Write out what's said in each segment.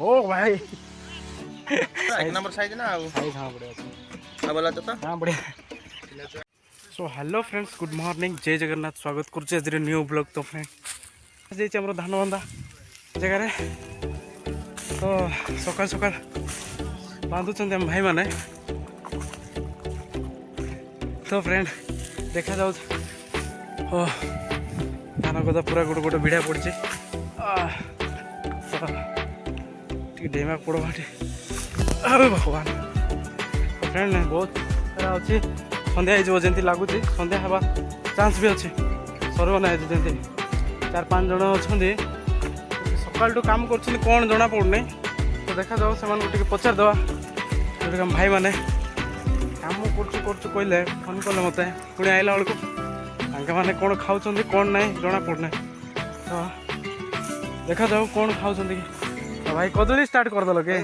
ओ भाई एक number size ना साइज हाँ बढ़िया बोला तो हाँ बढ़िया। So hello friends good morning जय जगन्नाथ स्वागत करुचे आज न्यू ब्लॉग। तो फ्रेंड जाइए आम धान बंधा जगार तो सकाल सकाल बांधुंट आम भाई मैंने तो फ्रेंड देखा जाऊ धान गदा पूरा गोटे गोटे भिड़ा पड़ी डेमा पड़वा भगवान। तो फ्रेंड बहुत अच्छी सन्ध्या हो जमी लगुच सन्ध्या हवा चान्स भी अच्छे सरव ना जमी 4-5 जन अच्छा सकाल काम कर कौन जना पड़ना तो देखा जाओ से पचारदे जोटे आम भाई मैंने काम कर कहले फोन कले मत पुणी आइला बेलू मैंने कौन खाऊँ कौन ना जना पड़ना तो देखा जाओ कौन खाऊँ कि तो भाई कदली स्टार्ट करदेल के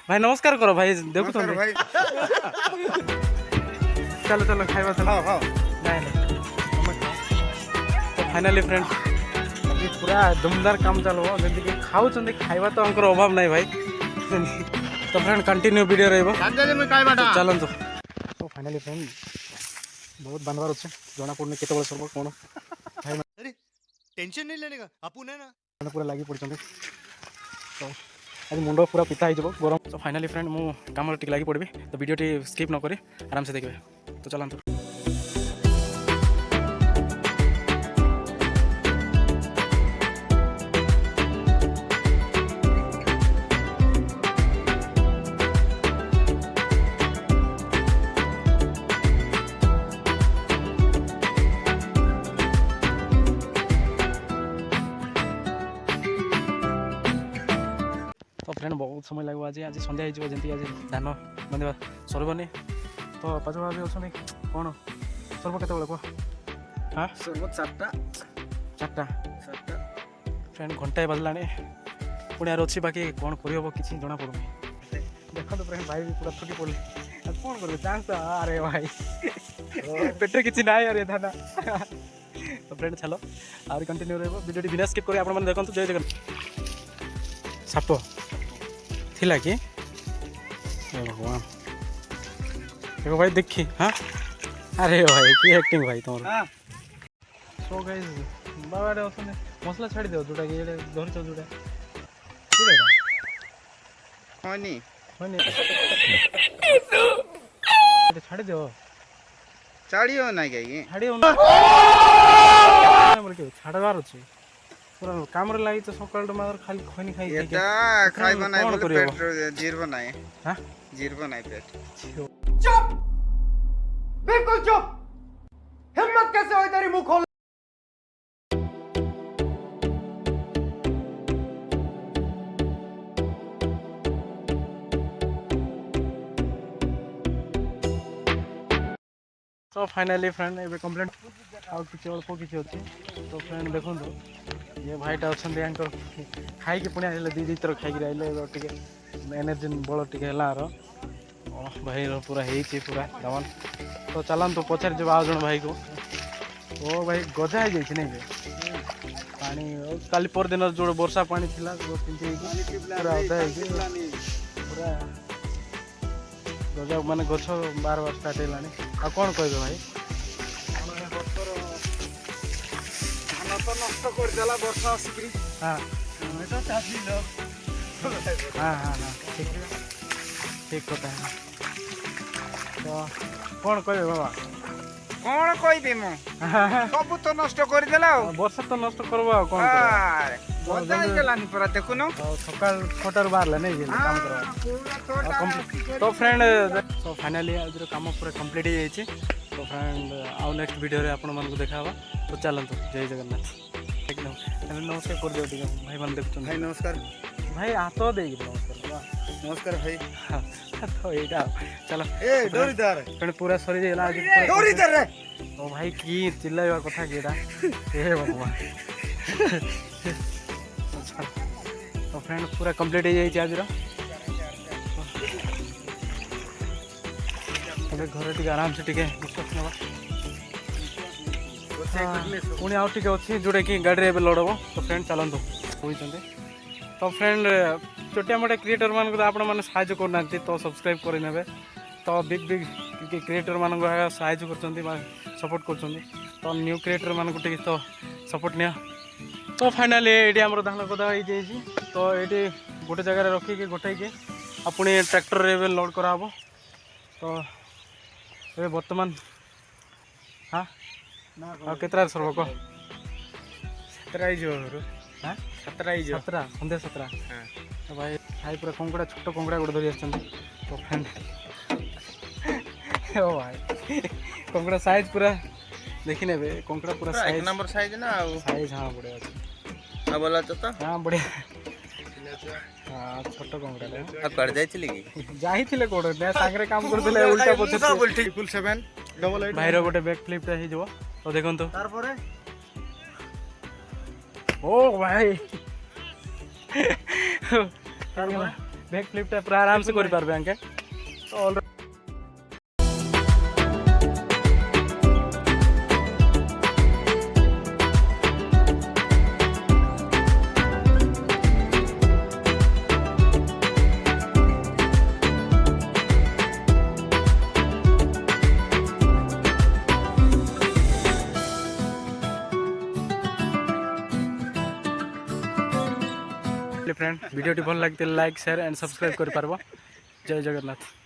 भाई नमस्कार करो भाई देखु चलो चलो खाइबा चलो तो फाइनली फ्रेंड अभी पूरा दमदार काम चलो जमी खाऊँ खाइबा तो हमको अभाव नहीं भाई। तो फ्रेंड कंटिन्यू वीडियो रहा चलतु। तो फाइनली फ्रेंड बहुत बनवार अच्छे जना पड़ने केत सब कौन भाई टेंशन नहीं लेने का आपू ने ना पूरा लगी पड़ते तो आज मुंड पूरा पिता हो गरम। तो फाइनली फ्रेंड मुझे कम लगी पड़ी तो वीडियो टी स्किप न करी आराम से देखिए तो चलतु। तो फ्रेंड बहुत समय लगे आज सन्ध्या होती आज धान बांधा सरबनी तो पाच भाभी अच्छा कौन सर्व केत कह हाँ सर्व 4टा फ्रेंड घंटाए बाजला पुणी यार अच्छी बाकी कौन करहब कि जना पड़ूनी देखो तो फ्रेंड भाई भी पूरा थकी पड़े कौन कर चांस अरे भाई पेटे किसी ना यार धान तो फ्रेंड चलो आगे कंटिन्यू वीडियो बिना स्किप कर आप देखो जय जगन्नाथ। साप थिला कि भगवान देखो भाई देखी हाँ अरे भाई की एक्टिंग भाई तुम सो गाइस बाबा मसला छाड़ी दो जोटा कि धरच जोटा छाड़ी दो छाड़ियो ना कहीं छाड़ियो छाड़बार अच्छे पूरा काम लगी तो सकाल खाली खैनी खाई खाइबा ना पेट जीरबो ना हां जीरबो ना पेट चुप बिल्कुल चुप हिम्मत कैसे हुई तेरी मुंह खोल। तो फाइनली फ्रेंड ए कंप्लेंट आउ कि अल्प किसी अच्छी तो फ्रेंड देखो ये भाईटा अच्छा खाई पुणी आए दी थर खाई आइले एनर्जी बल टे भाई पूरा है पूरा दमन। तो चलतु पचार जब आज जन भाई को ओ भाई गजा हो जाए नहीं पानी काली पर दिन जो वर्षा पानी थी पूरा अदा पूरा गजा माने गछ बार बार स्टार्ट है कौन कह भाई धान तो नष्ट करदेला वर्षा आसिक हाँ तो चाषी लोग हाँ हाँ हाँ ठीक कथा है। तो कौन कह बाबा कौन कहबी मु सब तो नष्ट करदेला वर्षा तो नष्ट करवा कौन बदला गलानी पूरा देखुनो सकाल 6टार बाहर नहीं काम करवा तो फ्रेंड तो फाइनली आज काम पूरा कंप्लीट हो जाए। तो फ्रेंड आउ नेक्स्ट वीडियो रे आपण मन को देखा तो चलतु जय जगन्नाथ एकदम नमस्कार कर दियो भाई मन देखुन भाई नमस्कार भाई हाथ दे नमस्कार नमस्कार भाई तो ये चलो ए डोरीदार तेणु पूरा सरी जाइला आज डोरीदार रे तो भाई की चिल्लाइबा कथा किटा ए भगवान। तो फ्रेंड पूरा कंप्लीट हो जाए आज घर टे आराम से टे निश्वास ना पुणी आउ टे अच्छी जोटा कि गाड़ी में लड़ब। तो फ्रेंड चलतु तो फ्रेंड छोटिया मोटा क्रिएटर मान को आपण मैंने साहाଯ୍य करना तो सब्सक्राइब करने तो बिग बिग क्रिएटर मान साहाଯ୍य कर सपोर्ट कर तो न्यू क्रिएटर मान तो सपोर्ट निया तो फाइनाली ये आम धान कदा हो तो ये गोटे जगह रखिकी गोटे पुणी ट्रैक्टर रे लोड कराब तो ये बर्तमान हाँ केतरा सरब कह 17 हाँ 17 सतरा सन्ध्या 17 तो भाई भाई पूरा कंकड़ा छोट कंकड़ा गोटे धरी आस तो फ्रेंड ओ भाई कंकड़ा साइज पूरा देखी ने कंकड़ा पूरा एक साइज नंबर साइज ना साइज हाँ बढ़िया अच्छे बोला तो हाँ बढ़िया हाँ छोट कंकड़ा कर जाइছিলি কি जाइथिले कोड ने सांगरे काम करथिले उल्टा पछे ट्रिपल 7 डबल 8 भाईर गोटे बैक फ्लिप टा हिजो तो देखंतु तार परे ओ भाई बैक फ्लिप टा पूरा आराम से करि पारबे अंके तो ऑल फ्रेंड वीडियो भल लगे लाइक शेयर एंड सब्सक्राइब कर पारबो जय जगन्नाथ।